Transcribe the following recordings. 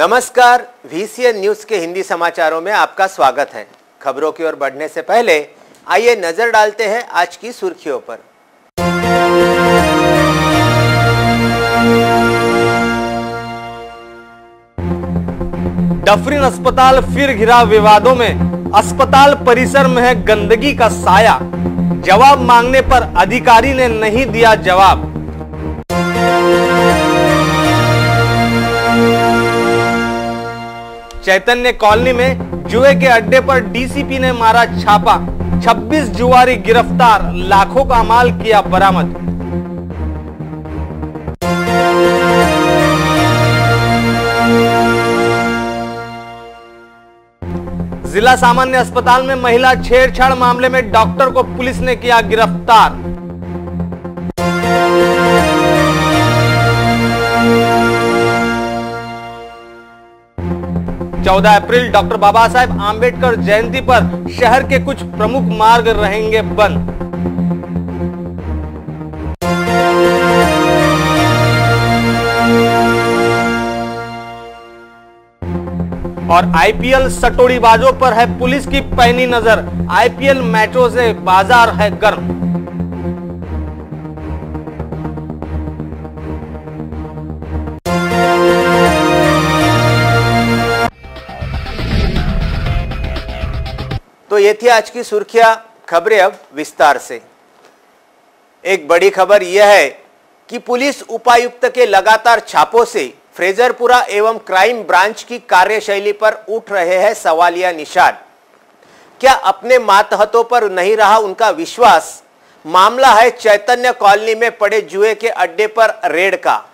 नमस्कार, VCN news के हिंदी समाचारों में आपका स्वागत है। खबरों की ओर बढ़ने से पहले आइए नजर डालते हैं आज की सुर्खियों पर। डफरिन अस्पताल फिर घिरा विवादों में, अस्पताल परिसर में है गंदगी का साया। जवाब मांगने पर अधिकारी ने नहीं दिया जवाब। चैतन्य कॉलोनी में जुए के अड्डे पर डीसीपी ने मारा छापा। 26 जुआरी गिरफ्तार, लाखों का माल किया बरामद। जिला सामान्य अस्पताल में महिला छेड़छाड़ मामले में डॉक्टर को पुलिस ने किया गिरफ्तार। चौदह अप्रैल डॉक्टर बाबा साहेब आंबेडकर जयंती पर शहर के कुछ प्रमुख मार्ग रहेंगे बंद। और आईपीएल सटोड़ीबाजों पर है पुलिस की पैनी नजर। आईपीएल मैचों से बाजार है गर्म। तो ये थी आज की सुर्खियां। खबरें अब विस्तार से। एक बड़ी खबर यह है कि पुलिस उपायुक्त के लगातार छापों से फ्रेजरपुरा एवं क्राइम ब्रांच की कार्यशैली पर उठ रहे हैं सवालिया निशान। क्या अपने मातहतों पर नहीं रहा उनका विश्वास? मामला है चैतन्य कॉलोनी में पड़े जुए के अड्डे पर रेड का।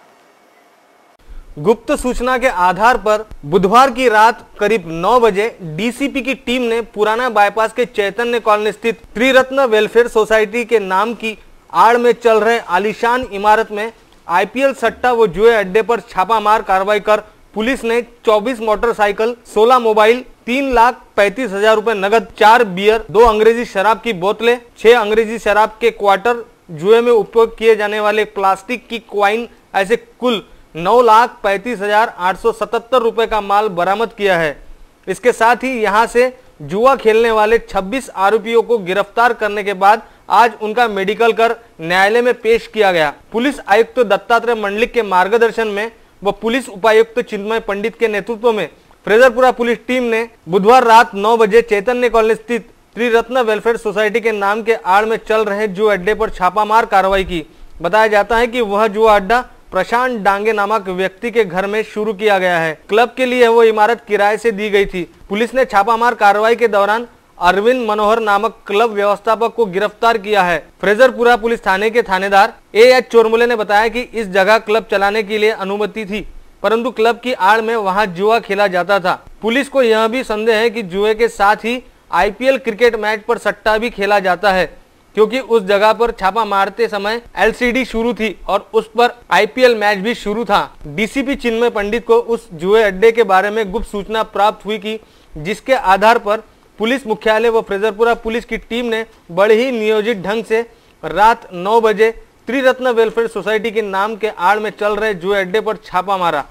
गुप्त सूचना के आधार पर बुधवार की रात करीब 9 बजे डीसीपी की टीम ने पुराना बाईपास के चैतन्य कॉलोनी स्थित त्रिरत्न वेलफेयर सोसाइटी के नाम की आड़ में चल रहे आलीशान इमारत में आईपीएल सट्टा व जुए अड्डे पर छापामार कार्रवाई कर पुलिस ने 24 मोटरसाइकिल, 16 मोबाइल, 3,35,000 रुपए नगद, 4 बियर, 2 अंग्रेजी शराब की बोतलें, 6 अंग्रेजी शराब के क्वार्टर, जुए में उपयोग किए जाने वाले प्लास्टिक की क्वाइन, ऐसे कुल 9,35,877 रुपए का माल बरामद किया है। इसके साथ ही यहां से जुआ खेलने वाले 26 आरोपियों को गिरफ्तार करने के बाद आज उनका मेडिकल कर न्यायालय में पेश किया गया। पुलिस आयुक्त दत्तात्रेय मंडलिक के मार्गदर्शन में व पुलिस उपायुक्त चिन्मय पंडित के नेतृत्व में फ्रेजरपुरा पुलिस टीम ने बुधवार रात 9 बजे चैतन्य कॉलोनी स्थित त्रिरत्न वेलफेयर सोसाइटी के नाम के आड़ में चल रहे जुआ अड्डे पर छापामार कार्रवाई की। बताया जाता है कि वह जुआ अड्डा प्रशांत डांगे नामक व्यक्ति के घर में शुरू किया गया है। क्लब के लिए वो इमारत किराए से दी गई थी। पुलिस ने छापामार कार्रवाई के दौरान अरविंद मनोहर नामक क्लब व्यवस्थापक को गिरफ्तार किया है। फ्रेजरपुरा पुलिस थाने के थानेदार एएच चोरमुले ने बताया कि इस जगह क्लब चलाने के लिए अनुमति थी, परंतु क्लब की आड़ में वहां जुआ खेला जाता था। पुलिस को यह भी संदेह है कि जुए के साथ ही आईपीएल क्रिकेट मैच पर सट्टा भी खेला जाता है, क्योंकि उस जगह पर छापा मारते समय एलसीडी शुरू थी और उस पर आईपीएल मैच भी शुरू था। डीसीपी चिन्मय पंडित को उस जुए अड्डे के बारे में गुप्त सूचना प्राप्त हुई कि जिसके आधार पर पुलिस मुख्यालय व फ्रेजरपुरा पुलिस की टीम ने बड़े ही नियोजित ढंग से रात 9 बजे त्रिरत्न वेलफेयर सोसाइटी के नाम के आड़ में चल रहे जुए अड्डे पर छापा मारा।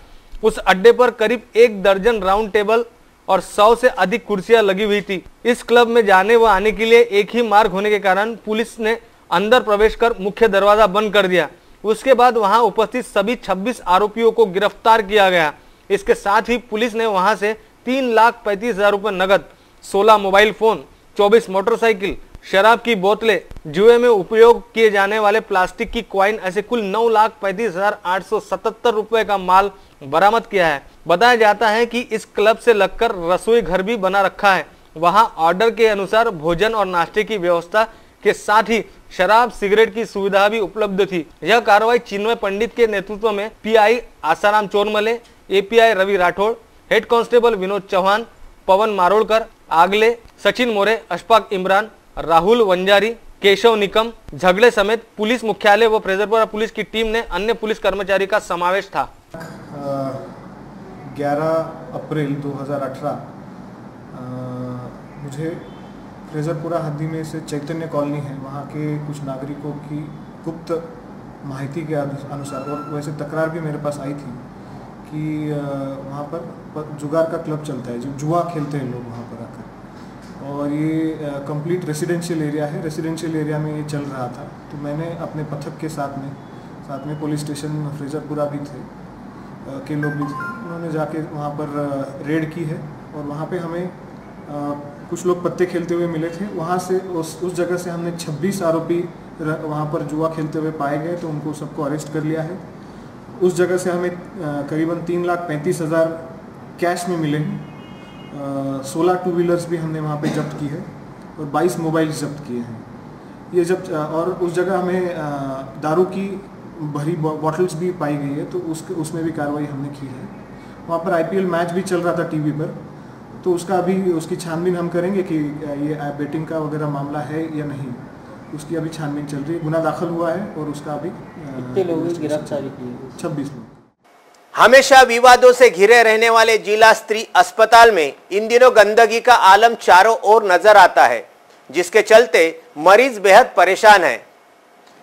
उस अड्डे पर करीब 1 दर्जन राउंड टेबल और 100 से अधिक कुर्सियां लगी हुई थी। इस क्लब में जाने व आने के लिए एक ही मार्ग होने के कारण पुलिस ने अंदर प्रवेश कर मुख्य दरवाजा बंद कर दिया। उसके बाद वहां उपस्थित सभी 26 आरोपियों को गिरफ्तार किया गया। इसके साथ ही पुलिस ने वहां से 3,35,000 रुपए नगद, 16 मोबाइल फोन, 24 मोटरसाइकिल, शराब की बोतलें, जुए में उपयोग किए जाने वाले प्लास्टिक की क्वाइन, ऐसे कुल 9,35,877 रुपए का माल बरामद किया है। बताया जाता है कि इस क्लब से लगकर रसोई घर भी बना रखा है। वहां ऑर्डर के अनुसार भोजन और नाश्ते की व्यवस्था के साथ ही शराब, सिगरेट की सुविधा भी उपलब्ध थी। यह कार्रवाई चिन्मय पंडित के नेतृत्व में PI Asaram Chormale, API Ravi Rathod, head constable Vinod Chauhan, Pawan Marodkar, Agale, Sachin More, Ashfaq Imran, Rahul Wanjari, Keshav Nikam, Zagade समेत पुलिस मुख्यालय व फ्रेजरपुरा पुलिस की टीम ने अन्य पुलिस कर्मचारी का समावेश था। 11 अप्रैल 2018 मुझे फ्रेजरपुरा हद्दी में से चैतन्य कॉलोनी है, वहाँ के कुछ नागरिकों की गुप्त माहिती के अनुसार, और वैसे तकरार भी मेरे पास आई थी कि वहाँ पर जुगार का क्लब चलता है, जो जुआ खेलते हैं लोग वहाँ पर आकर, और ये कंप्लीट रेसिडेंशियल एरिया है। रेसिडेंशियल एरिया में ये चल रहा था। तो मैंने अपने पथक के साथ में पुलिस स्टेशन फ्रेजरपुरा भी थे के लोग भी थे, उन्होंने जाके वहाँ पर रेड की है, और वहाँ पे हमें कुछ लोग पत्ते खेलते हुए मिले थे। वहाँ से उस जगह से हमने 26 आरोपी वहाँ पर जुआ खेलते हुए पाए गए, तो उनको सबको अरेस्ट कर लिया है। उस जगह से हमें करीबन 3,35,000 कैश में मिले हैं। 16 टू व्हीलर्स भी हमने वहाँ पे जब्त की है और 22 मोबाइल जब्त किए हैं। ये जब और उस जगह हमें दारू की भरी बॉटल्स भी पाई गई है, तो उसमें भी कार्रवाई हमने की है। वहाँ पर IPL मैच भी चल रहा था टीवी पर, तो उसकी छानबीन हम करेंगे कि ये बेटिंग का वगैरह मामला है या नहीं। उसकी अभी छानबीन चल रही है, गुना दाखिल हुआ है और उसका अभी कितने लोगों की गिरफ्तारी की है? 26 लोग। हमेशा विवादों से घिरे रहने वाले जिला स्त्री अस्पताल में इन दिनों गंदगी का आलम चारों ओर नजर आता है, जिसके चलते मरीज बेहद परेशान हैं।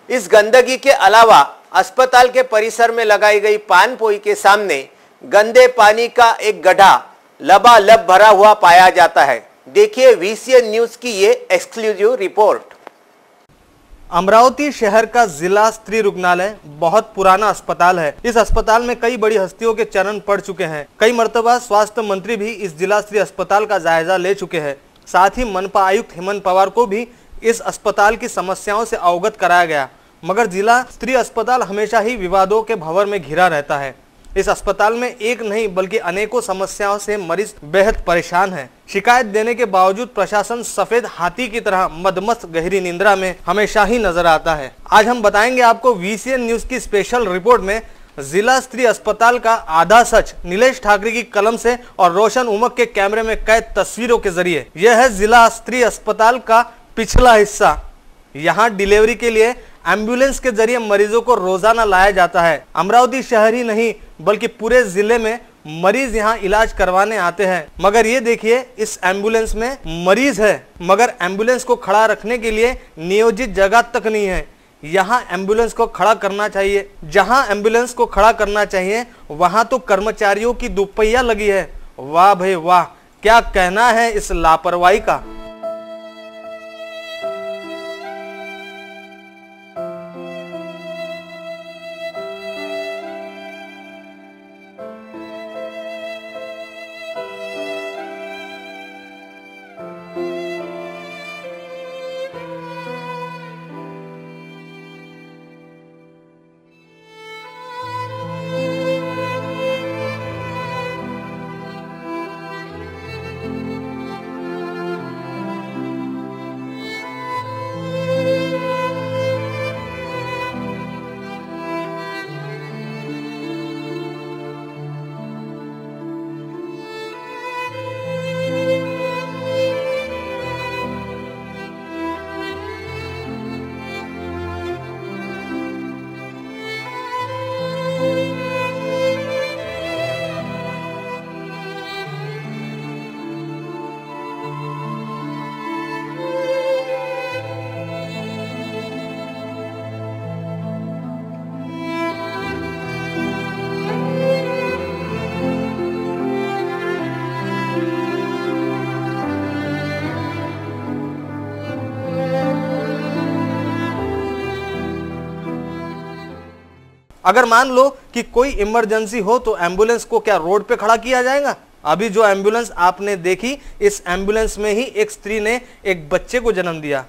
इस गंदगी के अलावा अस्पताल के परिसर में लगाई गई पान पोई के सामने गंदे पानी का एक गड्ढा लबालब भरा हुआ पाया जाता है। देखिए VCN न्यूज की ये एक्सक्लूसिव रिपोर्ट। अमरावती शहर का जिला स्त्री रुग्णालय बहुत पुराना अस्पताल है। इस अस्पताल में कई बड़ी हस्तियों के चरण पड़ चुके हैं। कई मर्तबा स्वास्थ्य मंत्री भी इस जिला स्त्री अस्पताल का जायजा ले चुके हैं। साथ ही मनपा आयुक्त हेमंत पवार को भी इस अस्पताल की समस्याओं से अवगत कराया गया, मगर जिला स्त्री अस्पताल हमेशा ही विवादों के भंवर में घिरा रहता है। इस अस्पताल में एक नहीं बल्कि अनेकों समस्याओं से मरीज बेहद परेशान है। शिकायत देने के बावजूद प्रशासन सफेद हाथी की तरह मदमस्त गहरी निंद्रा में हमेशा ही नजर आता है। आज हम बताएंगे आपको VCN न्यूज की स्पेशल रिपोर्ट में जिला स्त्री अस्पताल का आधा सच नीलेश ठाकरे की कलम से और रोशन उमक के कैमरे में कैद तस्वीरों के जरिए। यह है जिला स्त्री अस्पताल का पिछला हिस्सा। यहाँ डिलीवरी के लिए एम्बुलेंस के जरिए मरीजों को रोजाना लाया जाता है। अमरावती शहर ही नहीं बल्कि पूरे जिले में मरीज यहाँ इलाज करवाने आते हैं। मगर ये देखिए, इस एम्बुलेंस में मरीज है, मगर एम्बुलेंस को खड़ा रखने के लिए नियोजित जगह तक नहीं है। यहाँ एम्बुलेंस को खड़ा करना चाहिए, जहाँ एम्बुलेंस को खड़ा करना चाहिए वहां तो कर्मचारियों की दुपहिया लगी है। वाह भाई वाह, क्या कहना है इस लापरवाही का। अगर मान लो कि कोई इमरजेंसी हो तो एम्बुलेंस को क्या रोड पे खड़ा किया जाएगा? अभी जो एम्बुलेंस आपने देखी, इस एम्बुलेंस में ही एक स्त्री ने एक बच्चे को जन्म दिया।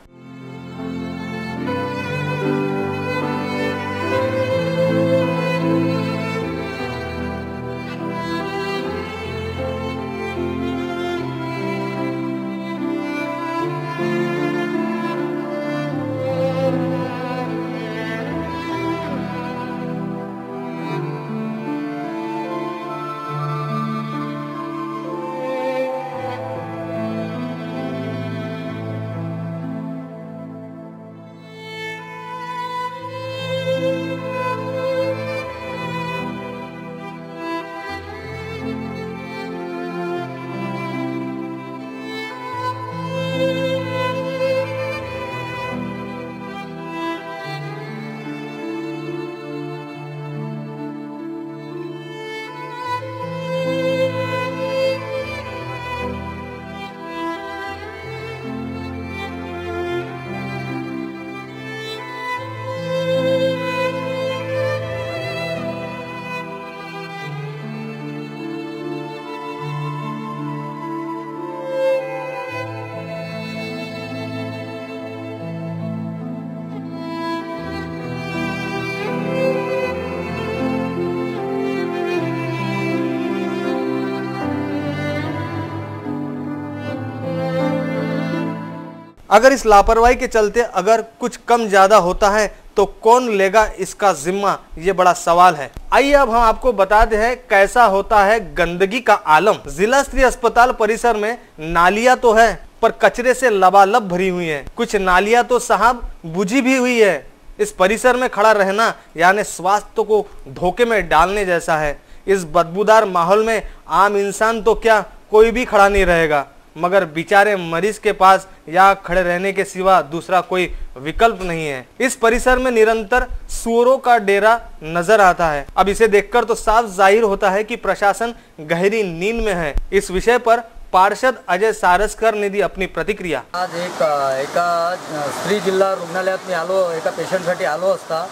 अगर इस लापरवाही के चलते अगर कुछ कम ज्यादा होता है तो कौन लेगा इसका जिम्मा, ये बड़ा सवाल है। आइए अब हम आपको बताते हैं कैसा होता है गंदगी का आलम। जिला स्तरीय अस्पताल परिसर में नालियां तो है पर कचरे से लबालब भरी हुई है। कुछ नालियां तो साहब बुझी भी हुई है। इस परिसर में खड़ा रहना यानी स्वास्थ्य को धोखे में डालने जैसा है। इस बदबूदार माहौल में आम इंसान तो क्या कोई भी खड़ा नहीं रहेगा, मगर बेचारे मरीज के पास या खड़े रहने के सिवा दूसरा कोई विकल्प नहीं है। इस परिसर में निरंतर सुअरों का डेरा नजर आता है। अब इसे देखकर तो साफ जाहिर होता है कि प्रशासन गहरी नींद में है। इस विषय पर पार्षद अजय सारस्कर ने दी अपनी प्रतिक्रिया। आज एका स्त्री जिल्हा रुग्णालयात मी आलो, एका पेशंटसाठी आलो असता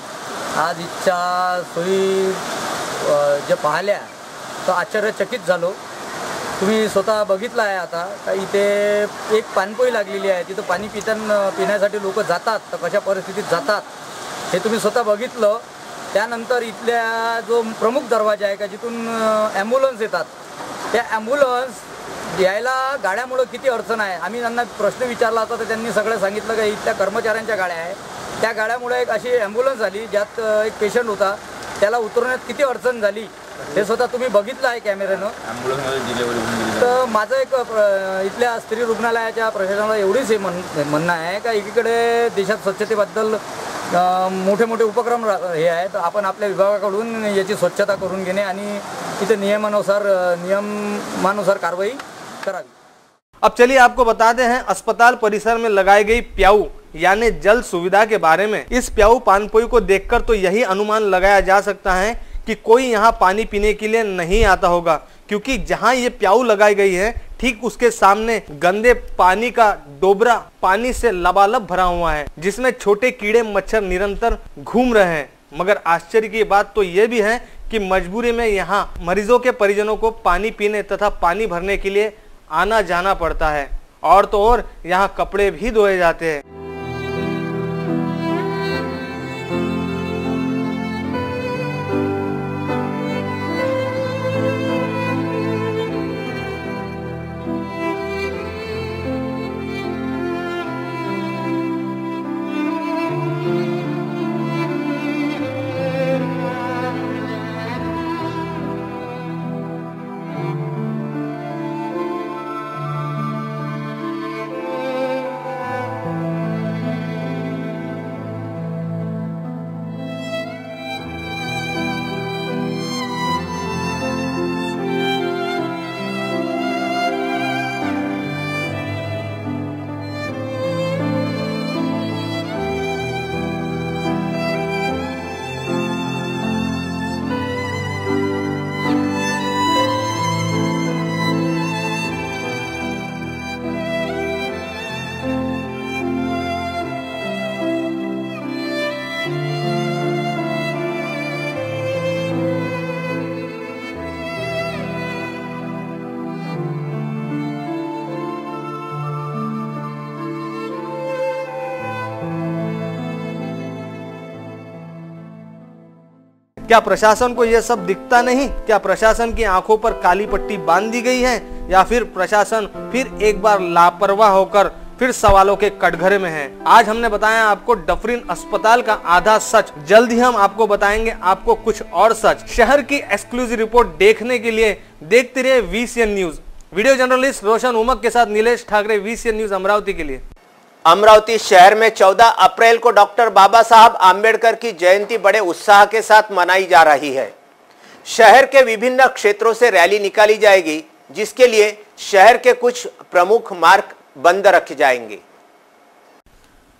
आज इच्छा सोयी जे पाहिल्या तर आश्चर्यचकित झालो। तुम्ही स्वतः बघितलं आहे आता का इथे एक पाणपोई लागलेली आहे, तिथं पाणी पिण्यासाठी लोक जातात तर कशा परिस्थितीत जातात हे तुम्ही स्वतः बघितलं। त्यानंतर इथल्या जो प्रमुख दरवाजा आहे का जिथून ॲम्ब्युलन्स येतात त्या ॲम्ब्युलन्स यायला गाड्यामुळे किती अडचण आहे। आम्ही त्यांना प्रश्न विचारला होता तर त्यांनी सगळं सांगितलं की इथल्या कर्मचाऱ्यांच्या गाड्या आहे, त्या गाड्यामुळे एक अशी ॲम्ब्युलन्स आली ज्यात एक पेशंट होता, त्याला उतरवण्यात किती अडचण झाली हे स्वतः तुम्ही बघितलं आहे कॅमेऱ्यानं। तर माझं एक इथल्या स्त्री रुग्णालयाच्या प्रशासनाला एवढीच हे म्हणणं आहे का एकीकडे देशात स्वच्छतेबद्दल मोठे मोठे उपक्रम हे आहेत, आपण आपल्या विभागाकडून याची स्वच्छता करून घेणे आणि इथे नियमानुसार कारवाई करावी। अब चलिए आपको बताते हैं अस्पताल परिसर में लगाई गई प्याऊ यानी जल सुविधा के बारे में। इस प्याऊ पानपोई को देखकर तो यही अनुमान लगाया जा सकता है कि कोई यहाँ पानी पीने के लिए नहीं आता होगा, क्योंकि जहाँ ये प्याऊ लगाई गई है ठीक उसके सामने गंदे पानी का डोबरा पानी से लबालब भरा हुआ है, जिसमें छोटे कीड़े मच्छर निरंतर घूम रहे हैं। मगर आश्चर्य की बात तो ये भी है कि मजबूरी में यहाँ मरीजों के परिजनों को पानी पीने तथा पानी भरने के लिए आना जाना पड़ता है, और तो और यहाँ कपड़े भी धोए जाते हैं। क्या प्रशासन को यह सब दिखता नहीं? क्या प्रशासन की आंखों पर काली पट्टी बांध दी गई है, या फिर प्रशासन फिर एक बार लापरवाह होकर फिर सवालों के कटघरे में है? आज हमने बताया आपको डफरिन अस्पताल का आधा सच। जल्द ही हम आपको बताएंगे आपको कुछ और सच। शहर की एक्सक्लूसिव रिपोर्ट देखने के लिए देखते रहिए VCN न्यूज। वीडियो जर्नलिस्ट रोशन उमक के साथ नीलेश ठाकरे, VCN न्यूज अमरावती के लिए। अमरावती शहर में 14 अप्रैल को डॉक्टर बाबा साहब आम्बेडकर की जयंती बड़े उत्साह के साथ मनाई जा रही है। शहर के विभिन्न क्षेत्रों से रैली निकाली जाएगी, जिसके लिए शहर के कुछ प्रमुख मार्ग बंद रखे जाएंगे।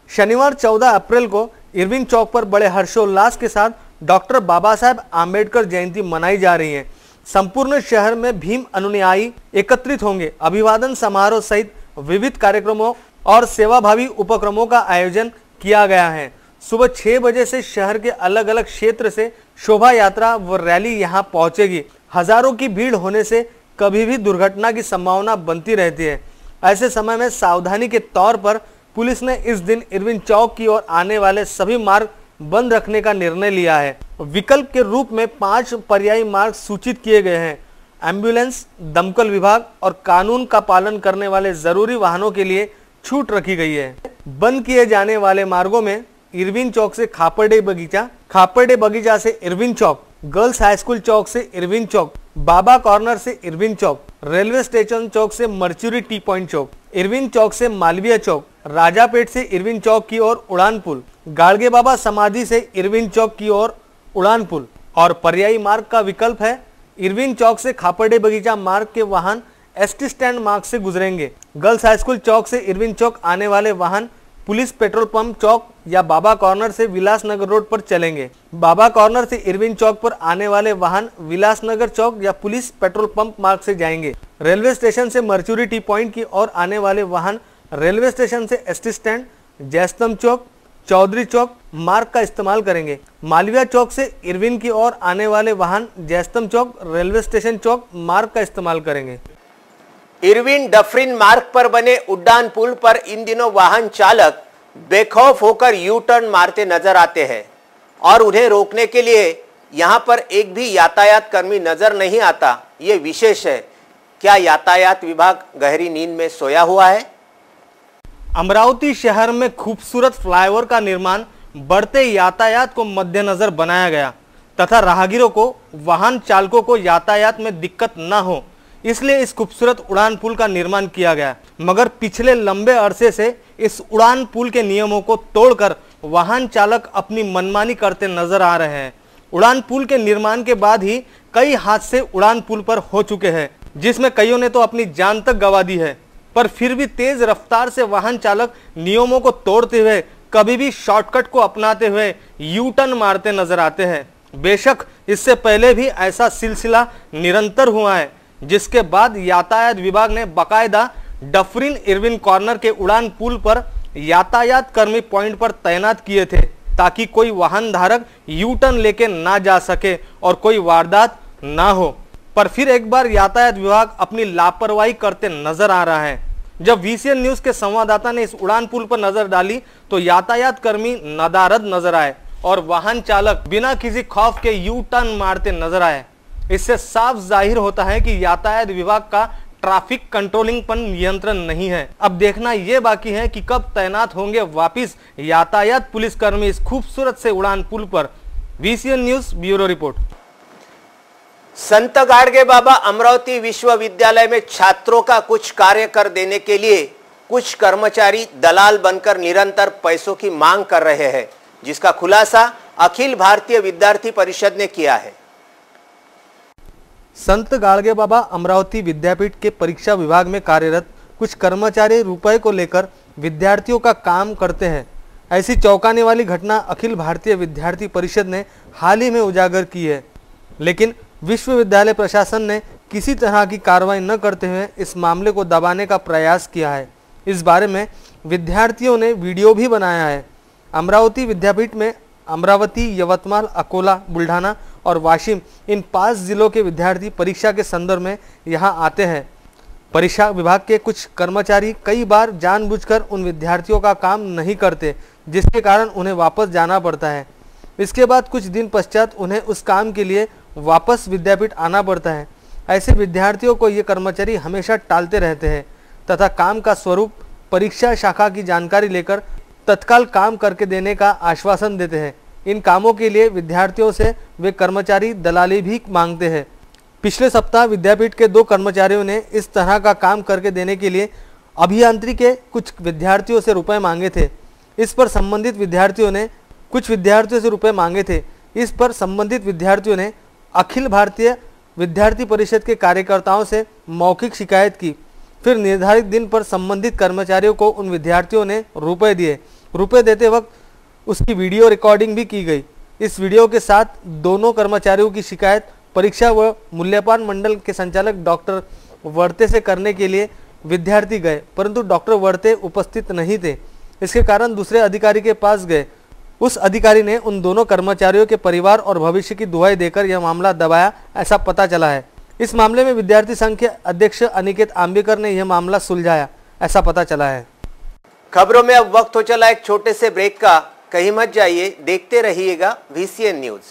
शनिवार 14 अप्रैल को इरविंग चौक पर बड़े हर्षोल्लास के साथ डॉक्टर बाबा साहब आम्बेडकर जयंती मनाई जा रही है। संपूर्ण शहर में भीम अनुयायी एकत्रित होंगे। अभिवादन समारोह सहित विविध कार्यक्रमों और सेवाभावी उपक्रमों का आयोजन किया गया है। सुबह 6 बजे से शहर के अलग अलग क्षेत्र से शोभा यात्रा व रैली यहां पहुंचेगी। हजारों की भीड़ होने से कभी भी दुर्घटना की संभावना बनती रहती है। ऐसे समय में सावधानी के तौर पर पुलिस ने इस दिन इरविन चौक की ओर आने वाले सभी मार्ग बंद रखने का निर्णय लिया है। विकल्प के रूप में 5 पर्यायी मार्ग सूचित किए गए हैं। एम्बुलेंस, दमकल विभाग और कानून का पालन करने वाले जरूरी वाहनों के लिए छूट रखी गई है। बंद किए जाने वाले मार्गों में इरविन चौक से खापरडे बगीचा, खापरडे बगीचा से इरविन चौक, गर्ल्स हाई स्कूल चौक से इरविन चौक, बाबा कॉर्नर से इरविन चौक, रेलवे स्टेशन चौक से मर्चुरी टी पॉइंट चौक, इरविन चौक से मालवीय चौक, राजापेट से इरविन चौक की ओर उड़ान पुल, गाड़गे बाबा समाधि से इरविन चौक की ओर उड़ान पुल और पर्यायी मार्ग का विकल्प है इरविन चौक से खापरडे बगीचा मार्ग के वाहन एसटी स्टैंड मार्ग से गुजरेंगे। गर्ल्स हाई स्कूल चौक से इरविन चौक आने वाले वाहन पुलिस पेट्रोल पंप चौक या बाबा कॉर्नर से विलासनगर रोड पर चलेंगे। बाबा कॉर्नर से इरविन चौक पर आने वाले वाहन विलासनगर चौक या पुलिस पेट्रोल पंप मार्ग से जाएंगे। रेलवे स्टेशन से मर्चुरी टी पॉइंट की ओर आने वाले वाहन रेलवे स्टेशन से एसटी स्टैंड, जयस्तंभ चौक, चौधरी चौक मार्ग का इस्तेमाल करेंगे। मालवीय चौक से इरविन की ओर आने वाले वाहन जयस्तंभ चौक, रेलवे स्टेशन चौक मार्ग का इस्तेमाल करेंगे। इरविन डफरिन मार्ग पर बने उड्डान पुल पर इन दिनों वाहन चालक बेखौफ होकर यू टर्न मारते नजर आते हैं और उन्हें रोकने के लिए यहां पर एक भी यातायात कर्मी नजर नहीं आता। ये विशेष है। क्या यातायात विभाग गहरी नींद में सोया हुआ है? अमरावती शहर में खूबसूरत फ्लाईओवर का निर्माण बढ़ते यातायात को मद्देनजर बनाया गया तथा राहगीरों को, वाहन चालकों को यातायात में दिक्कत न हो, इसलिए इस खूबसूरत उड़ान पुल का निर्माण किया गया। मगर पिछले लंबे अरसे से इस उड़ान पुल के नियमों को तोड़कर वाहन चालक अपनी मनमानी करते नजर आ रहे हैं। उड़ान पुल के निर्माण के बाद ही कई हादसे उड़ान पुल पर हो चुके हैं, जिसमें कईयों ने तो अपनी जान तक गंवा दी है। पर फिर भी तेज रफ्तार से वाहन चालक नियमों को तोड़ते हुए, कभी भी शॉर्टकट को अपनाते हुए यू टर्न मारते नजर आते हैं। बेशक इससे पहले भी ऐसा सिलसिला निरंतर हुआ है, जिसके बाद यातायात विभाग ने बाकायदा डफरिन इरविन कॉर्नर के उड़ान पुल पर यातायात कर्मी पॉइंट पर तैनात किए थे ताकि कोई वाहन धारक यू टर्न लेके ना जा सके और कोई वारदात ना हो। पर फिर एक बार यातायात विभाग अपनी लापरवाही करते नजर आ रहा है। जब वीसीएन न्यूज के संवाददाता ने इस उड़ान पुल पर नजर डाली तो यातायात कर्मी नदारद नजर आए और वाहन चालक बिना किसी खौफ के यू टर्न मारते नजर आए। इससे साफ जाहिर होता है कि यातायात विभाग का ट्रैफिक कंट्रोलिंग पर नियंत्रण नहीं है। अब देखना यह बाकी है कि कब तैनात होंगे वापिस यातायात पुलिसकर्मी इस खूबसूरत से उड़ान पुल पर। VCN news bureau report. संत गाडगे बाबा अमरावती विश्वविद्यालय में छात्रों का कुछ कार्य कर देने के लिए कुछ कर्मचारी दलाल बनकर निरंतर पैसों की मांग कर रहे हैं, जिसका खुलासा अखिल भारतीय विद्यार्थी परिषद ने किया है। संत गाडगे बाबा अमरावती विद्यापीठ के परीक्षा विभाग में कार्यरत कुछ कर्मचारी रुपए को लेकर विद्यार्थियों का काम करते हैं। ऐसी चौंकाने वाली घटना अखिल भारतीय विद्यार्थी परिषद ने हाल ही में उजागर की है, लेकिन विश्वविद्यालय प्रशासन ने किसी तरह की कार्रवाई न करते हुए इस मामले को दबाने का प्रयास किया है। इस बारे में विद्यार्थियों ने वीडियो भी बनाया है। अमरावती विद्यापीठ में अमरावती, यवतमाल, अकोला, बुल्ढाना और वाशिम इन 5 जिलों के विद्यार्थी परीक्षा के संदर्भ में यहां आते हैं। परीक्षा विभाग के कुछ कर्मचारी कई बार जानबूझकर उन विद्यार्थियों का काम नहीं करते, जिसके कारण उन्हें वापस जाना पड़ता है। इसके बाद कुछ दिन पश्चात उन्हें उस काम के लिए वापस विद्यापीठ आना पड़ता है। ऐसे विद्यार्थियों को ये कर्मचारी हमेशा टालते रहते हैं तथा काम का स्वरूप, परीक्षा शाखा की जानकारी लेकर तत्काल काम करके देने का आश्वासन देते हैं। इन कामों के लिए विद्यार्थियों से वे कर्मचारी दलाली भी मांगते हैं। पिछले सप्ताह विद्यापीठ के 2 कर्मचारियों ने इस तरह का काम करके देने के लिए अभियांत्रिकी के कुछ विद्यार्थियों से रुपए मांगे थे। इस पर संबंधित विद्यार्थियों ने अखिल भारतीय विद्यार्थी परिषद के कार्यकर्ताओं से मौखिक शिकायत की। फिर निर्धारित दिन पर संबंधित कर्मचारियों को उन विद्यार्थियों ने रुपए दिए। रुपए देते वक्त उसकी वीडियो रिकॉर्डिंग भी की गई। इस वीडियो के साथ दोनों कर्मचारियों की शिकायत परीक्षा व मूल्यपान मंडल के संचालक डॉक्टर वर्ते से करने के लिए विद्यार्थी गए, परंतु डॉक्टर वर्ते उपस्थित नहीं थे। इसके कारण दूसरे अधिकारी के पास गए। उस अधिकारी ने उन दोनों कर्मचारियों के परिवार और भविष्य की दुहाई देकर यह मामला दबाया, ऐसा पता चला है। इस मामले में विद्यार्थी संघ के अध्यक्ष अनिकेत आंबेकर ने यह मामला सुलझाया, ऐसा पता चला है। खबरों में अब वक्त हो चला एक छोटे से ब्रेक का। कहीं मत जाइए, देखते रहिएगा वीसीएन न्यूज।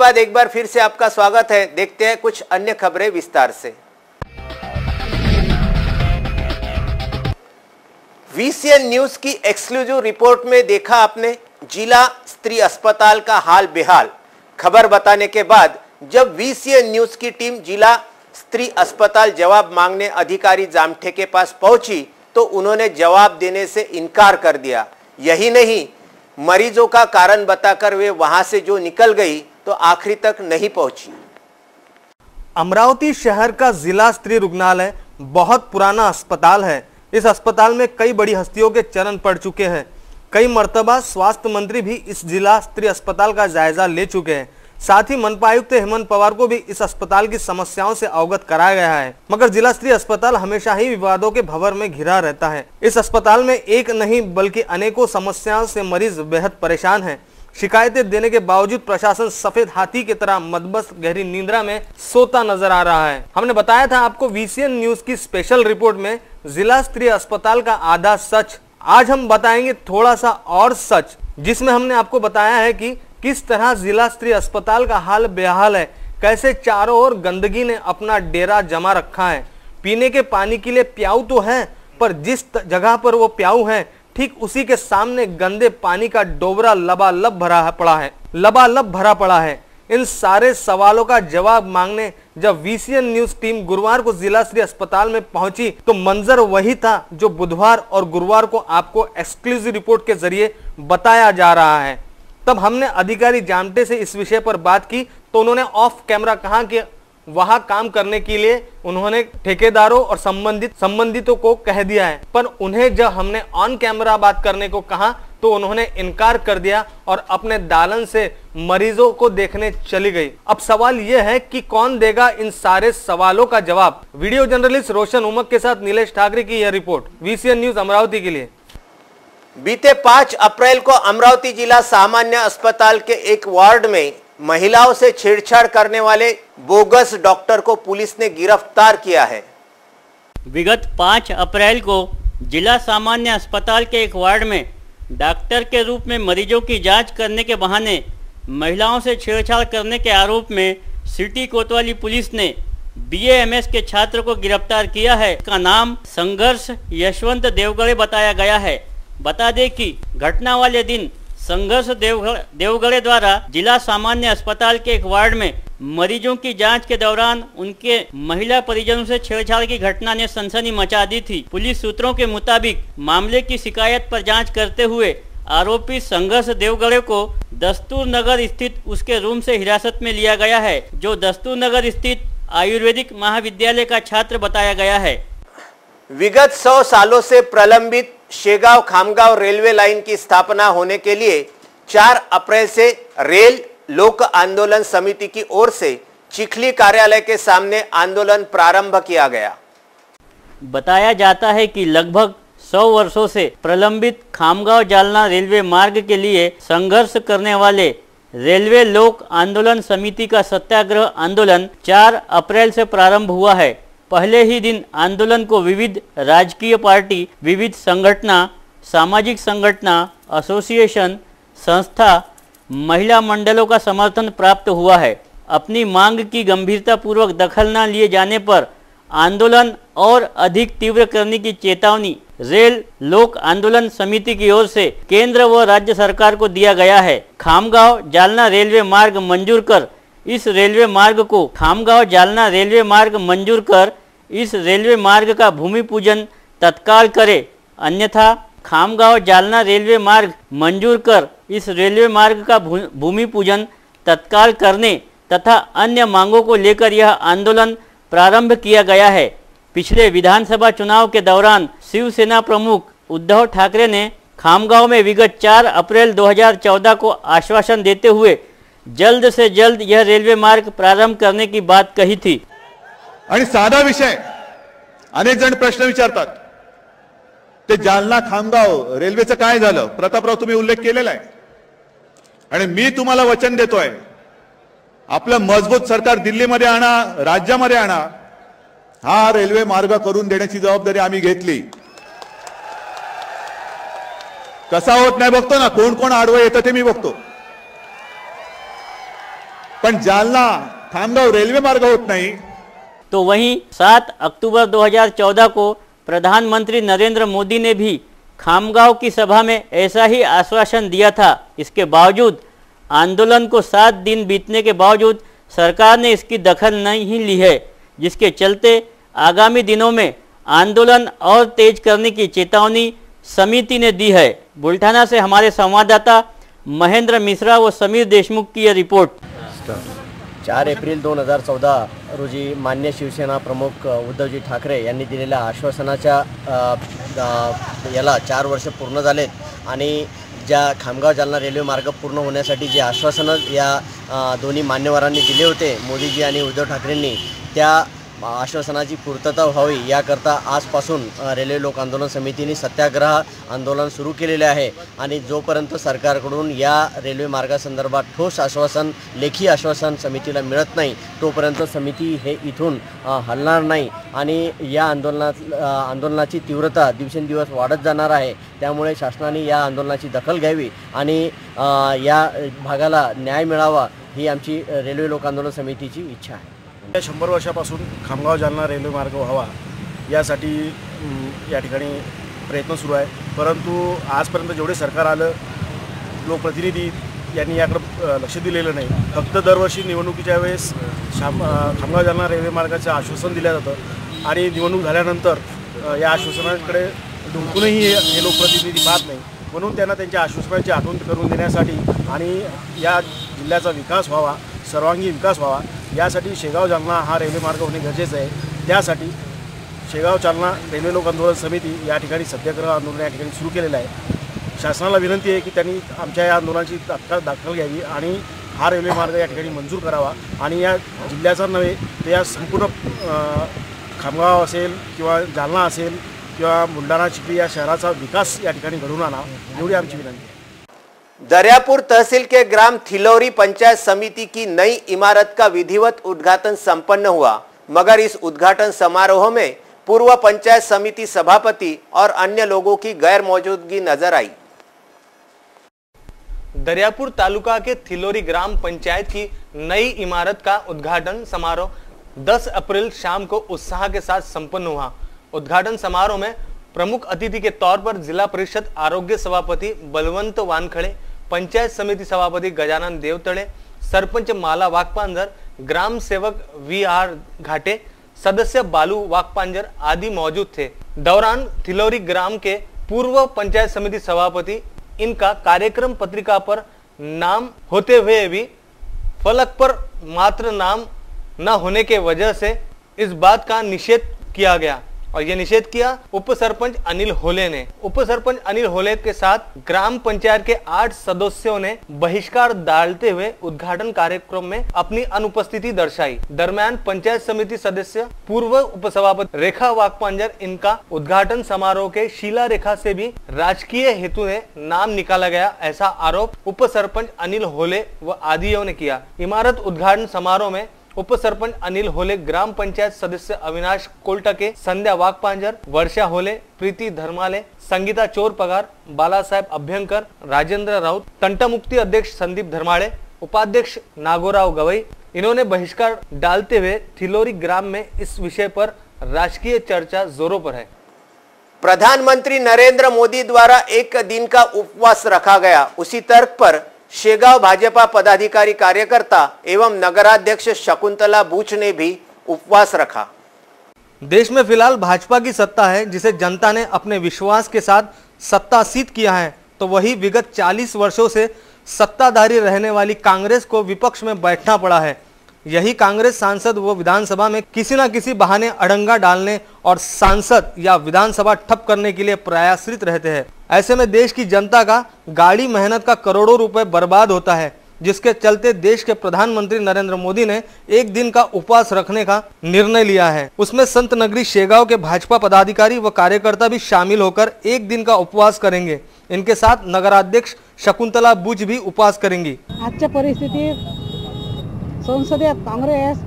बाद एक बार फिर से आपका स्वागत है। देखते हैं कुछ अन्य खबरें विस्तार से। VCN न्यूज की एक्सक्लूसिव रिपोर्ट में देखा आपने जिला स्त्री अस्पताल का हाल बेहाल। खबर बताने के बाद जब VCN न्यूज की टीम जिला स्त्री अस्पताल जवाब मांगने अधिकारी जामठे के पास पहुंची तो उन्होंने जवाब देने से इनकार कर दिया। यही नहीं, मरीजों का कारण बताकर वे वहां से जो निकल गई तो आखिरी तक नहीं पहुंची। अमरावती शहर का जिला स्त्री रुग्णालय बहुत पुराना अस्पताल है। इस अस्पताल में कई बड़ी हस्तियों के चरण पड़ चुके हैं। कई मर्तबा स्वास्थ्य मंत्री भी इस जिला स्त्री अस्पताल का जायजा ले चुके हैं। साथ ही मनपा आयुक्त हेमंत पवार को भी इस अस्पताल की समस्याओं से अवगत कराया गया है, मगर जिला स्त्री अस्पताल हमेशा ही विवादों के भंवर में घिरा रहता है। इस अस्पताल में एक नहीं बल्कि अनेकों समस्याओं से मरीज बेहद परेशान हैं। शिकायतें देने के बावजूद प्रशासन सफेद हाथी की तरह मदमस्त गहरी नींद्रा में सोता नजर आ रहा है। हमने बताया था आपको VCN न्यूज की स्पेशल रिपोर्ट में जिला स्त्री अस्पताल का आधा सच। आज हम बताएंगे थोड़ा सा और सच, जिसमें हमने आपको बताया है कि किस तरह जिला स्त्री अस्पताल का हाल बेहाल है, कैसे चारों ओर गंदगी ने अपना डेरा जमा रखा है। पीने के पानी के लिए प्याऊ तो है, पर जिस जगह पर वो प्याऊ है ठीक उसी के सामने गंदे पानी का डोबरा लबालब भरा पड़ा है। इन सारे सवालों का जवाब मांगने जब VCN न्यूज टीम गुरुवार को जिला स्त्री अस्पताल में पहुंची तो मंजर वही था जो बुधवार और गुरुवार को आपको एक्सक्लूसिव रिपोर्ट के जरिए बताया जा रहा है। तब हमने अधिकारी जामटे से इस विषय पर बात की तो उन्होंने ऑफ कैमरा कहा कि वहां काम करने के लिए उन्होंने ठेकेदारों और संबंधितों को कह दिया है, पर उन्हें जब हमने ऑन कैमरा बात करने को कहा तो उन्होंने इनकार कर दिया और अपने दालन से मरीजों को देखने चली गई। अब सवाल यह है कि कौन देगा इन सारे सवालों का जवाब। वीडियो जर्नलिस्ट रोशन उमक के साथ नीलेश ठाकरे की यह रिपोर्ट VCN न्यूज अमरावती के लिए। बीते 5 अप्रैल को अमरावती जिला सामान्य अस्पताल के एक वार्ड में महिलाओं से छेड़छाड़ करने वाले बोगस डॉक्टर को पुलिस ने गिरफ्तार किया है। विगत 5 अप्रैल को जिला सामान्य अस्पताल के एक वार्ड में डॉक्टर के रूप में मरीजों की जांच करने के बहाने महिलाओं से छेड़छाड़ करने के आरोप में सिटी कोतवाली पुलिस ने BAMS के छात्र को गिरफ्तार किया है। इसका नाम संघर्ष यशवंत देवगढ़े बताया गया है। बता दें कि घटना वाले दिन संघर्ष देवगढ़े द्वारा जिला सामान्य अस्पताल के एक वार्ड में मरीजों की जांच के दौरान उनके महिला परिजनों से छेड़छाड़ की घटना ने सनसनी मचा दी थी। पुलिस सूत्रों के मुताबिक मामले की शिकायत पर जांच करते हुए आरोपी संघर्ष देवगढ़े को दस्तूर नगर स्थित उसके रूम से हिरासत में लिया गया है, जो दस्तूर नगर स्थित आयुर्वेदिक महाविद्यालय का छात्र बताया गया है। विगत 100 सालों से प्रलंबित शेगांव खामगांव रेलवे लाइन की स्थापना होने के लिए 4 अप्रैल से रेल लोक आंदोलन समिति की ओर से चिखली कार्यालय के सामने आंदोलन प्रारंभ किया गया। बताया जाता है कि लगभग 100 वर्षों से प्रलंबित खामगांव जालना रेलवे मार्ग के लिए संघर्ष करने वाले रेलवे लोक आंदोलन समिति का सत्याग्रह आंदोलन 4 अप्रैल से प्रारंभ हुआ है। पहले ही दिन आंदोलन को विविध राजकीय पार्टी, विविध संगठना, सामाजिक संगठना, एसोसिएशन, संस्था, महिला मंडलों का समर्थन प्राप्त हुआ है। अपनी मांग की गंभीरतापूर्वक दखल न लिए जाने पर आंदोलन और अधिक तीव्र करने की चेतावनी रेल लोक आंदोलन समिति की ओर से केंद्र व राज्य सरकार को दिया गया है। खामगांव जालना रेलवे मार्ग मंजूर कर इस रेलवे मार्ग को खामगांव जालना रेलवे मार्ग मंजूर कर इस रेलवे मार्ग का भूमि पूजन तत्काल करे, अन्यथा खामगांव जालना रेलवे मार्ग मंजूर कर इस रेलवे मार्ग का भूमि पूजन तत्काल करने तथा अन्य मांगों को लेकर यह आंदोलन प्रारंभ किया गया है। पिछले विधानसभा चुनाव के दौरान शिवसेना प्रमुख उद्धव ठाकरे ने खामगांव में विगत 4 अप्रैल 2014 को आश्वासन देते हुए जल्द से जल्द यह रेल्वे मार्ग प्रारंभ करने की बात कही थी। आणि साधा विषय, अनेक जण प्रश्न विचारतात, ते जालना खामगाव रेल्वेचं काय झालं? प्रतापराव तुम्ही उल्लेख केलेला आहे आणि मी तुम्हाला वचन देतोय, आपलं मजबूत सरकार दिल्लीमध्ये आणा, राज्यामध्ये आणा, हा रेल्वे मार्ग करून देण्याची जबाबदारी आम्ही घेतली। कसा होत नाही बघतो ना, कोण कोण आडवं येतं ते मी बघतो, पण जालना खामगाव रेल्वे मार्ग होत नाही। तो वहीं 7 अक्टूबर 2014 को प्रधानमंत्री नरेंद्र मोदी ने भी खामगांव की सभा में ऐसा ही आश्वासन दिया था। इसके बावजूद आंदोलन को 7 दिन बीतने के बावजूद सरकार ने इसकी दखल नहीं ली है, जिसके चलते आगामी दिनों में आंदोलन और तेज करने की चेतावनी समिति ने दी है। बुल्ढाना से हमारे संवाददाता महेंद्र मिश्रा व समीर देशमुख की यह रिपोर्ट। 4 एप्रिल 2014 रोजी मान्य शिवसेना प्रमुख उद्धवजी ठाकरे यांनी दिलेल्या आश्वासनाच्या याला 4 वर्ष पूर्ण झालेत आणि ज्या खामगाव जालना रेल्वे मार्ग पूर्ण होण्यासाठी जे आश्वासनं या दोन्ही मान्यवरांनी दिले होते, मोदीजी आणि उद्धव ठाकरेंनी, त्या आश्वासनाची पूर्तता व्हावी याकरता आजपासून रेल्वे लोक आंदोलन समितीने सत्याग्रह आंदोलन सुरू केलेले आहे आणि जोपर्यंत सरकारकडून या रेल्वे मार्गासंदर्भात ठोस आश्वासन, लेखी आश्वासन समितीला मिळत नाही तोपर्यंत समिती हे इथून हलणार नाही आणि या आंदोलनाची तीव्रता दिवसेंदिवस वाढत जाणार आहे। त्यामुळे शासनाने या आंदोलनाची दखल घ्यावी आणि या भागाला न्याय मिळावा ही आमची रेल्वे लोक आंदोलन समितीची इच्छा आहे। 100 वर्षापासून खामगाव जालना रेल्वे मार्ग व्हावा यासाठी या ठिकाणी प्रयत्न सुरू आहे, परंतु आजपर्यंत जेवढे सरकार आलं लोकप्रतिनिधी यांनी याकडे लक्ष दिलेलं नाही। फक्त दरवर्षी निवडणुकीच्या वेळेस खामगाव जालना रेल्वे मार्गाचं आश्वासन दिलं जातं आणि निवडणूक झाल्यानंतर या आश्वासनाकडे डुंकूनही हे लोकप्रतिनिधी पाहत नाही। म्हणून त्यांना त्यांच्या आश्वासनाची आठवण करून देण्यासाठी आणि या जिल्ह्याचा विकास व्हावा, सर्वांगीण विकास व्हावा यासाठी शेगाव जालना हा रेल्वे मार्ग होणे गरजेचं आहे। त्यासाठी शेगाव जालना रेल्वे लोक आंदोलन समिती या ठिकाणी सत्याग्रह आंदोलन या ठिकाणी सुरू केलेलं आहे। शासनाला विनंती आहे की त्यांनी आमच्या या आंदोलनाची तात्काळ दखल घ्यावी आणि हा रेल्वे मार्ग या ठिकाणी मंजूर करावा आणि या जिल्ह्याचा नव्हे तर या संपूर्ण खामगाव असेल किंवा जालना असेल किंवा बुलढाणा चिखली या शहराचा विकास या ठिकाणी घडवून आणावा एवढी आमची विनंती आहे। दरियापुर तहसील के ग्राम थिलोरी पंचायत समिति की नई इमारत का विधिवत उद्घाटन संपन्न हुआ, मगर इस उद्घाटन समारोह में पूर्व पंचायत समिति सभापति और अन्य लोगों की गैर मौजूदगी नजर आई। दरियापुर तालुका के थिलोरी ग्राम पंचायत की नई इमारत का उद्घाटन समारोह 10 अप्रैल शाम को उत्साह के साथ संपन्न हुआ। उद्घाटन समारोह में प्रमुख अतिथि के तौर पर जिला परिषद आरोग्य सभापति बलवंत वानखड़े, पंचायत समिति सभापति गजानन देवतड़े, सरपंच माला वाकपांजर, ग्राम सेवक VR घाटे, सदस्य बालू वाकपांजर आदि मौजूद थे। दौरान थिलोरी ग्राम के पूर्व पंचायत समिति सभापति इनका कार्यक्रम पत्रिका पर नाम होते हुए भी फलक पर मात्र नाम न होने के वजह से इस बात का निषेध किया गया और यह निषेध किया उप सरपंच अनिल होले ने। उप सरपंच अनिल होले के साथ ग्राम पंचायत के 8 सदस्यों ने बहिष्कार डालते हुए उद्घाटन कार्यक्रम में अपनी अनुपस्थिति दर्शाई। दरम्यान पंचायत समिति सदस्य पूर्व उपसभापति रेखा वाकपांजर इनका उद्घाटन समारोह के शीला रेखा से भी राजकीय हेतु से नाम निकाला गया, ऐसा आरोप उप सरपंच अनिल होले व आदियों ने किया। इमारत उद्घाटन समारोह में उप सरपंच अनिल होले, ग्राम पंचायत सदस्य अविनाश कोलटके, संध्या वाकपांजर, वर्षा होले, प्रीति धर्माले, संगीता चोर पगार, बाला साहेब अभ्यंकर, राजेंद्र राउत, तंटा मुक्ति अध्यक्ष संदीप धर्माड़े, उपाध्यक्ष नागोराव गवई, इन्होंने बहिष्कार डालते हुए थिलोरी ग्राम में इस विषय पर राजकीय चर्चा जोरों पर है। प्रधानमंत्री नरेंद्र मोदी द्वारा 1 दिन का उपवास रखा गया, उसी तर्क पर शेगांव भाजपा पदाधिकारी कार्यकर्ता एवं नगराध्यक्ष शकुंतला बूच ने भी उपवास रखा। देश में फिलहाल भाजपा की सत्ता है, जिसे जनता ने अपने विश्वास के साथ सत्तासीत किया है, तो वही विगत 40 वर्षों से सत्ताधारी रहने वाली कांग्रेस को विपक्ष में बैठना पड़ा है। यही कांग्रेस सांसद व विधानसभा में किसी न किसी बहाने अड़ंगा डालने और सांसद या विधानसभा ठप करने के लिए प्रयासरत रहते हैं। ऐसे में देश की जनता का गाढ़ी मेहनत का करोड़ों रुपए बर्बाद होता है, जिसके चलते देश के प्रधानमंत्री नरेंद्र मोदी ने 1 दिन का उपवास रखने का निर्णय लिया है। उसमें संत नगरी शेगांव के भाजपा पदाधिकारी व कार्यकर्ता भी शामिल होकर 1 दिन का उपवास करेंगे। इनके साथ नगराध्यक्ष शकुंतला बूच भी उपवास करेंगी। आजच्या परिस्थितीत संसदेत काँग्रेस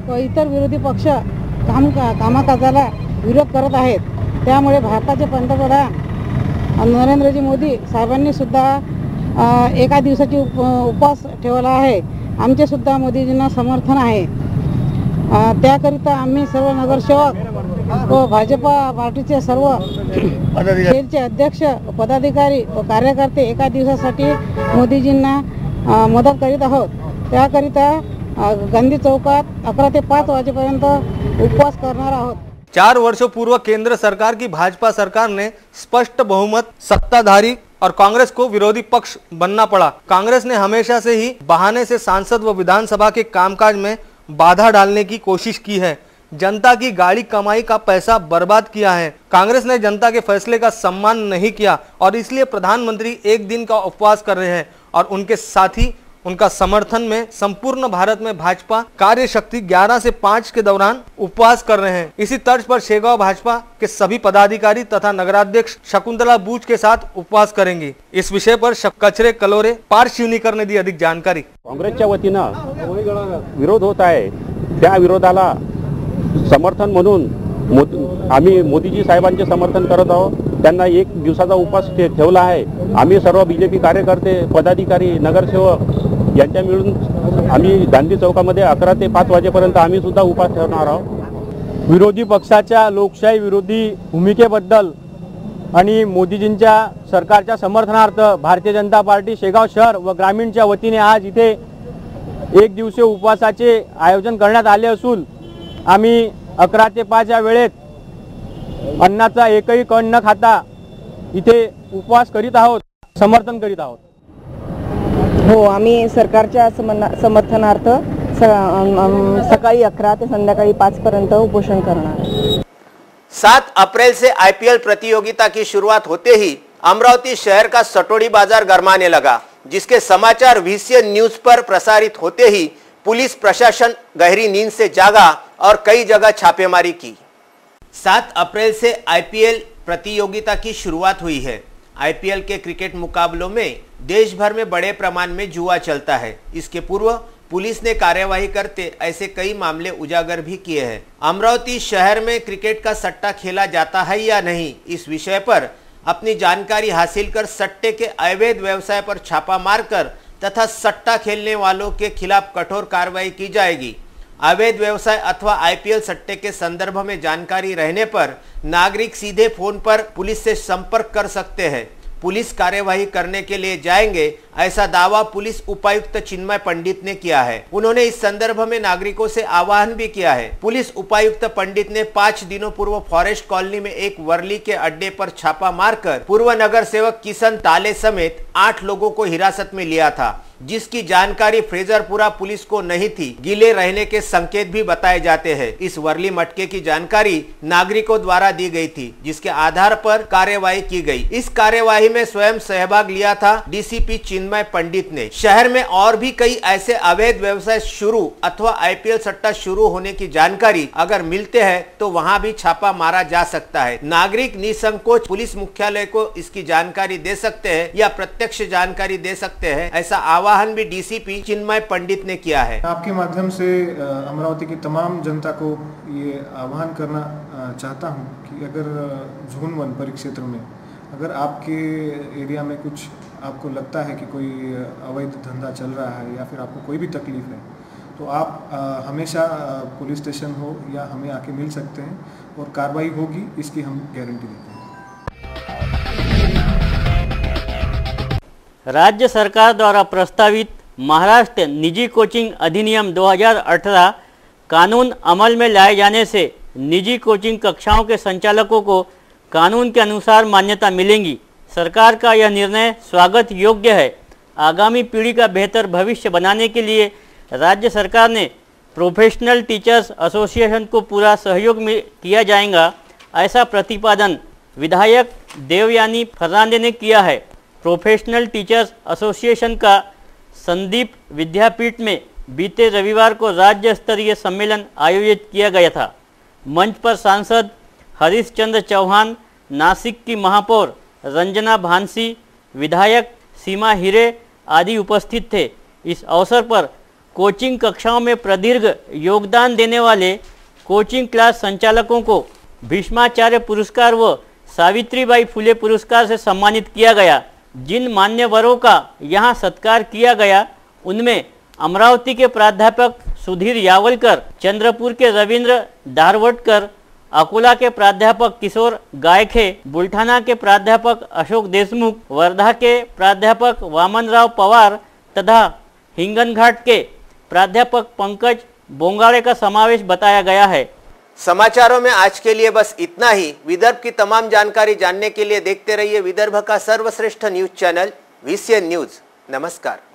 व इतर विरोधी पक्ष कामकाजाला विरोध करत आहेत। त्यामुळे भारताचे पंतप्रधान नरेंद्रजी मोदी साहेबांनी सुद्धा एका दिवसाची उपवास ठेवला आहे आमचे सुद्धा मोदीजींना समर्थन आहे। त्याकरिता आम्ही सर्व नगरसेवक व भाजपा पार्टीचे सर्व खेलचे अध्यक्ष पदाधिकारी व कार्यकर्ते एका दिवसासाठी मोदीजींना मदत करीत आहोत। त्याकरिता गांधी चौकात 11 ते 5 वाजेपर्यंत उपवास करणार आहोत। 4 वर्षों पूर्व केंद्र सरकार की भाजपा सरकार ने स्पष्ट बहुमत सत्ताधारी और कांग्रेस को विरोधी पक्ष बनना पड़ा। कांग्रेस ने हमेशा से ही बहाने से सांसद व विधानसभा के कामकाज में बाधा डालने की कोशिश की है। जनता की गाड़ी कमाई का पैसा बर्बाद किया है। कांग्रेस ने जनता के फैसले का सम्मान नहीं किया और इसलिए प्रधानमंत्री 1 दिन का उपवास कर रहे हैं और उनके साथी उनका समर्थन में संपूर्ण भारत में भाजपा कार्य शक्ति 11 से 5 के दौरान उपवास कर रहे हैं। इसी तर्ज पर शेगांव भाजपा के सभी पदाधिकारी तथा नगराध्यक्ष शकुंतला बूच के साथ उपवास करेंगे। इस विषय पर कचरे कलोरे पारशिवनीकर ने दी अधिक जानकारी। काँग्रेसच्या वतीनं विरोध होत आहे, त्या विरोधाला समर्थन म्हणून आम्ही मोदीजी साहेबांचे समर्थन करत आहोत। त्यांना 1 दिवसाचा उपवास ठेवला आहे। आम्ही सर्व बीजेपी कार्यकर्ते पदाधिकारी नगरसेवक यांच्या मिळून आम्ही गांधी चौकामध्ये 11 ते 5 वाजेपर्यंत आम्ही सुद्धा उपवास ठेवणार आहोत। विरोधी पक्षाच्या लोकशाही विरोधी भूमिकेबद्दल आणि मोदीजींच्या सरकारच्या समर्थनार्थ भारतीय जनता पार्टी शेगाव शहर व ग्रामीणच्या वतीने आज इथे 1 दिवसीय उपवासाचे आयोजन करण्यात आले असून आम्ही 11 ते 5 या वेळेत अन्नाचा एकही कण न खाता इथे उपवास करीत आहोत, समर्थन करीत आहोत। हो, आम्ही सरकारच्या समर्थनार्थ सकाळी 11 ते संध्याकाळी 5 पर्यंत उपोषण करणार। 7 अप्रैल से आईपीएल प्रतियोगिता की शुरुआत होते ही अमरावती शहर का सटोड़ी बाजार गरमाने लगा, जिसके समाचार VCN न्यूज पर प्रसारित होते ही पुलिस प्रशासन गहरी नींद से जागा और कई जगह छापेमारी की। 7 अप्रैल से आईपीएल प्रतियोगिता की शुरुआत हुई है। आईपीएल के क्रिकेट मुकाबलों में देश भर में बड़े प्रमाण में जुआ चलता है। इसके पूर्व पुलिस ने कार्यवाही करते ऐसे कई मामले उजागर भी किए हैं। अमरावती शहर में क्रिकेट का सट्टा खेला जाता है या नहीं, इस विषय पर अपनी जानकारी हासिल कर सट्टे के अवैध व्यवसाय पर छापा मारकर तथा सट्टा खेलने वालों के खिलाफ कठोर कार्रवाई की जाएगी। अवैध व्यवसाय अथवा आईपीएल सट्टे के संदर्भ में जानकारी रहने पर नागरिक सीधे फोन पर पुलिस से संपर्क कर सकते हैं। पुलिस कार्यवाही करने के लिए जाएंगे, ऐसा दावा पुलिस उपायुक्त चिन्मय पंडित ने किया है। उन्होंने इस संदर्भ में नागरिकों से आह्वान भी किया है। पुलिस उपायुक्त पंडित ने 5 दिनों पूर्व फॉरेस्ट कॉलोनी में एक वर्ली के अड्डे पर छापा मारकर पूर्व नगर सेवक किशन ताले समेत 8 लोगों को हिरासत में लिया था, जिसकी जानकारी फ्रेजरपुरा पुलिस को नहीं थी। गिले रहने के संकेत भी बताए जाते हैं। इस वर्ली मटके की जानकारी नागरिकों द्वारा दी गई थी, जिसके आधार पर कार्यवाही की गई। इस कार्यवाही में स्वयं सहभाग लिया था डीसीपी चिन्मय पंडित ने। शहर में और भी कई ऐसे अवैध व्यवसाय शुरू अथवा आईपीएल सट्टा शुरू होने की जानकारी अगर मिलते हैं तो वहां भी छापा मारा जा सकता है। नागरिक निसंकोच पुलिस मुख्यालय को इसकी जानकारी दे सकते हैं या प्रत्यक्ष जानकारी दे सकते हैं, ऐसा आह्वान भी डीसीपी चिन्मय पंडित ने किया है। आपके माध्यम से अमरावती की तमाम जनता को ये आह्वान करना चाहता हूँ कि अगर झोन 1 परिक्षेत्र में अगर आपके एरिया में कुछ आपको लगता है कि कोई अवैध धंधा चल रहा है या फिर आपको कोई भी तकलीफ है, तो आप हमेशा पुलिस स्टेशन हो या हमें आके मिल सकते हैं और कार्रवाई होगी, इसकी हम गारंटी देते हैं। राज्य सरकार द्वारा प्रस्तावित महाराष्ट्र निजी कोचिंग अधिनियम 2018 कानून अमल में लाए जाने से निजी कोचिंग कक्षाओं के संचालकों को कानून के अनुसार मान्यता मिलेंगी। सरकार का यह निर्णय स्वागत योग्य है। आगामी पीढ़ी का बेहतर भविष्य बनाने के लिए राज्य सरकार ने प्रोफेशनल टीचर्स एसोसिएशन को पूरा सहयोग में किया जाएगा, ऐसा प्रतिपादन विधायक देवयानी फर्नांडे ने किया है। प्रोफेशनल टीचर्स एसोसिएशन का संदीप विद्यापीठ में बीते रविवार को राज्य स्तरीय सम्मेलन आयोजित किया गया था। मंच पर सांसद हरीश चंद्र चौहान, नासिक की महापौर रंजना भानसी, विधायक सीमा हीरे आदि उपस्थित थे। इस अवसर पर कोचिंग कक्षाओं में प्रदीर्घ योगदान देने वाले कोचिंग क्लास संचालकों को भीष्माचार्य पुरस्कार व सावित्रीबाई फुले पुरस्कार से सम्मानित किया गया। जिन मान्यवरों का यहाँ सत्कार किया गया उनमें अमरावती के प्राध्यापक सुधीर यावलकर, चंद्रपुर के रविंद्र दारवटकर, अकोला के प्राध्यापक किशोर गायखे, बुल्ढाना के प्राध्यापक अशोक देशमुख, वर्धा के प्राध्यापक वामनराव पवार तथा हिंगनघाट के प्राध्यापक पंकज बोंगाड़े का समावेश बताया गया है। समाचारों में आज के लिए बस इतना ही। विदर्भ की तमाम जानकारी जानने के लिए देखते रहिए विदर्भ का सर्वश्रेष्ठ न्यूज चैनल VCN न्यूज। नमस्कार।